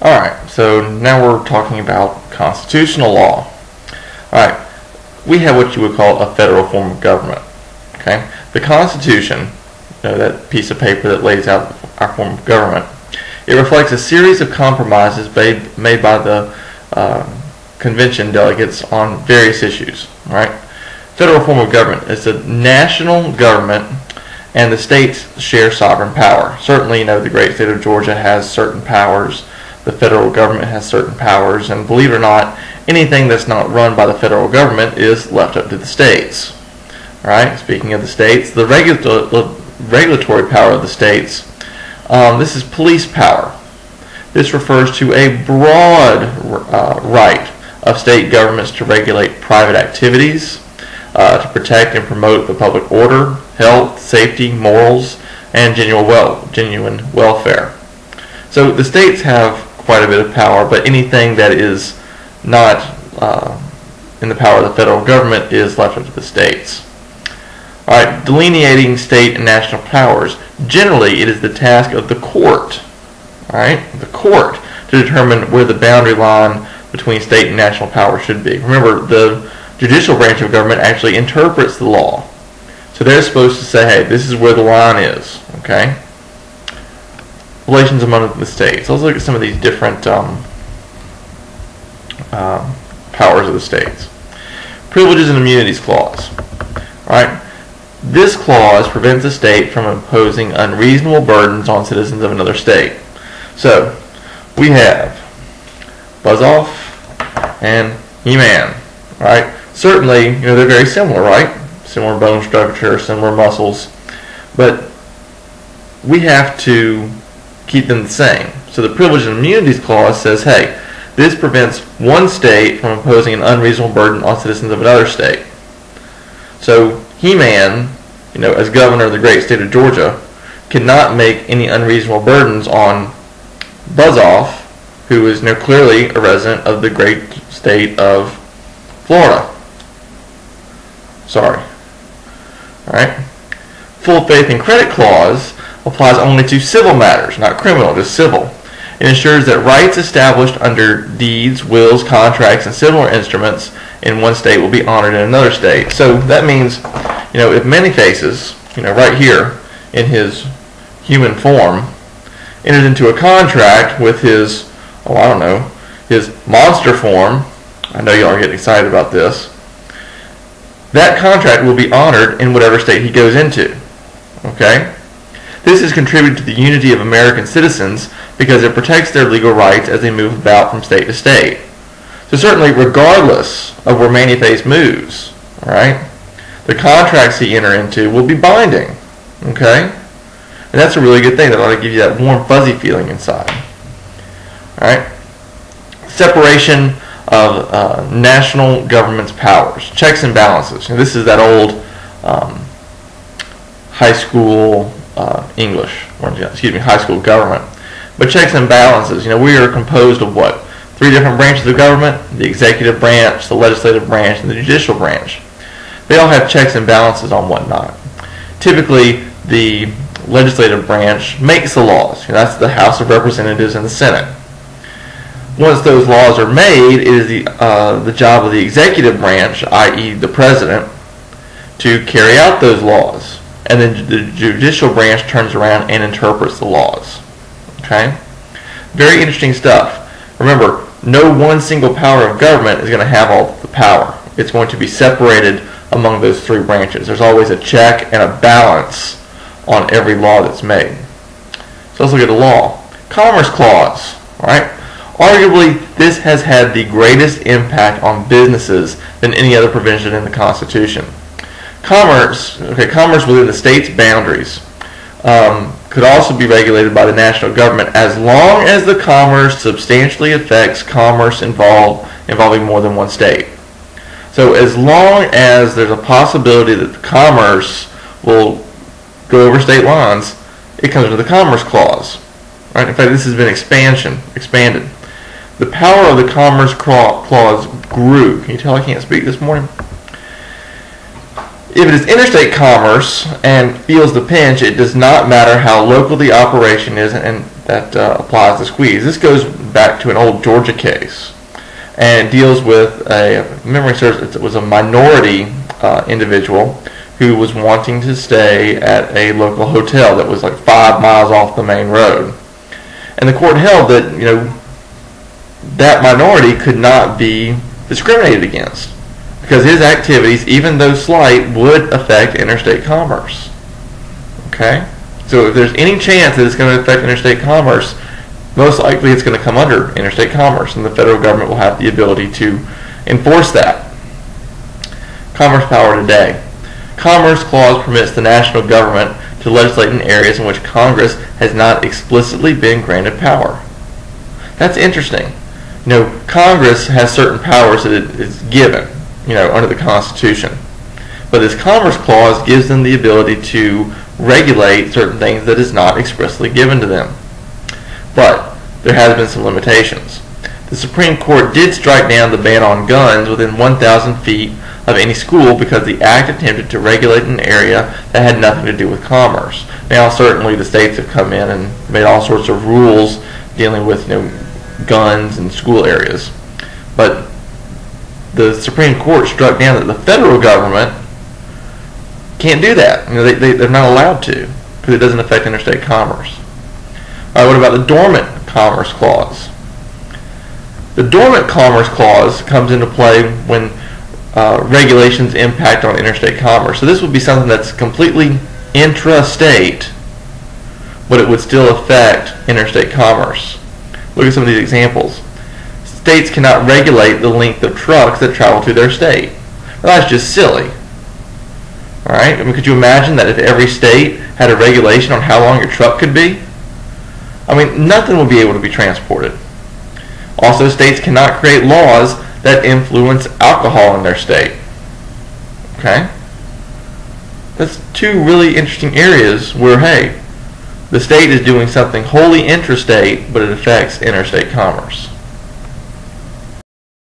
Alright, so now we're talking about constitutional law. Alright, we have what you would call a federal form of government. Okay, the Constitution, that piece of paper that lays out our form of government, it reflects a series of compromises made by the convention delegates on various issues. Right, federal form of government is a national government, and the states share sovereign power. Certainly, the great state of Georgia has certain powers. The federal government has certain powers, and believe it or not, anything that's not run by the federal government is left up to the states. Right? Speaking of the states, the regulatory power of the states, this is police power. This refers to a broad right of state governments to regulate private activities, to protect and promote the public order, health, safety, morals, and genuine welfare. So the states have quite a bit of power, but anything that is not in the power of the federal government is left up to the states. Alright, delineating state and national powers. Generally, it is the task of the court, the court, to determine where the boundary line between state and national power should be. Remember, the judicial branch of government actually interprets the law. So they're supposed to say, hey, this is where the line is, okay? Relations among the states. Let's look at some of these different powers of the states. Privileges and Immunities Clause. Right? This clause prevents a state from imposing unreasonable burdens on citizens of another state. So, we have Buzz-Off and He-Man. Right? Certainly, they're very similar, right? Similar bone structure, similar muscles, but we have to keep them the same. So the Privileges and Immunities Clause says, hey, this prevents one state from imposing an unreasonable burden on citizens of another state. So He-Man, as governor of the great state of Georgia, cannot make any unreasonable burdens on Buzz-Off, who is clearly a resident of the great state of Florida. Sorry. Alright? Full faith and credit clause applies only to civil matters, not criminal, just civil. It ensures that rights established under deeds, wills, contracts, and similar instruments in one state will be honored in another state. So that means, if Many-Faces, right here in his human form, enters into a contract with his, his monster form, I know y'all are getting excited about this, that contract will be honored in whatever state he goes into. Okay? This has contributed to the unity of American citizens because it protects their legal rights as they move about from state to state. So certainly, regardless of where Many-Face moves, the contracts he enter into will be binding. Okay? And that's a really good thing. That ought to give you that warm, fuzzy feeling inside. Alright? Separation of national government's powers. Checks and balances. This is that old high school English, or high school government. But checks and balances, we are composed of what? 3 different branches of government: the executive branch, the legislative branch, and the judicial branch. They all have checks and balances on whatnot. Typically, the legislative branch makes the laws. That's the House of Representatives and the Senate. Once those laws are made, it is the job of the executive branch, i.e. the president, to carry out those laws. And then the judicial branch turns around and interprets the laws. Okay? Very interesting stuff. Remember, no one single power of government is going to have all the power. It's going to be separated among those 3 branches. There's always a check and a balance on every law that's made. So let's look at the law. Commerce Clause. Right? Arguably, this has had the greatest impact on businesses than any other provision in the Constitution. Commerce within the state's boundaries could also be regulated by the national government as long as the commerce substantially affects commerce involving more than one state. So as long as there's a possibility that the commerce will go over state lines, it comes into the Commerce Clause. Right? In fact, this has been expanded. The power of the Commerce Clause grew. Can you tell I can't speak this morning? If it is interstate commerce and feels the pinch, it does not matter how local the operation is, and that applies the squeeze. This goes back to an old Georgia case, and it deals with if memory serves, it was a minority individual who was wanting to stay at a local hotel that was like 5 miles off the main road, and the court held that that minority could not be discriminated against because his activities, even though slight, would affect interstate commerce. Okay? So if there's any chance that it's going to affect interstate commerce, most likely it's going to come under interstate commerce, and the federal government will have the ability to enforce that. Commerce power today. Commerce Clause permits the national government to legislate in areas in which Congress has not explicitly been granted power. That's interesting. Congress has certain powers that it is given, under the Constitution. But this Commerce Clause gives them the ability to regulate certain things that is not expressly given to them. But there has been some limitations. The Supreme Court did strike down the ban on guns within 1,000 feet of any school because the act attempted to regulate an area that had nothing to do with commerce. Now, certainly the states have come in and made all sorts of rules dealing with guns in school areas. But the Supreme Court struck down that the federal government can't do that. They're not allowed to because it doesn't affect interstate commerce. All right, what about the Dormant Commerce Clause? The Dormant Commerce Clause comes into play when regulations impact on interstate commerce. So this would be something that's completely intrastate, but it would still affect interstate commerce. Look at some of these examples. States cannot regulate the length of trucks that travel through their state. Well, that's just silly. All right? Could you imagine that if every state had a regulation on how long your truck could be? Nothing would be able to be transported. Also, states cannot create laws that influence alcohol in their state. Okay? That's two really interesting areas where, hey, the state is doing something wholly intrastate, but it affects interstate commerce.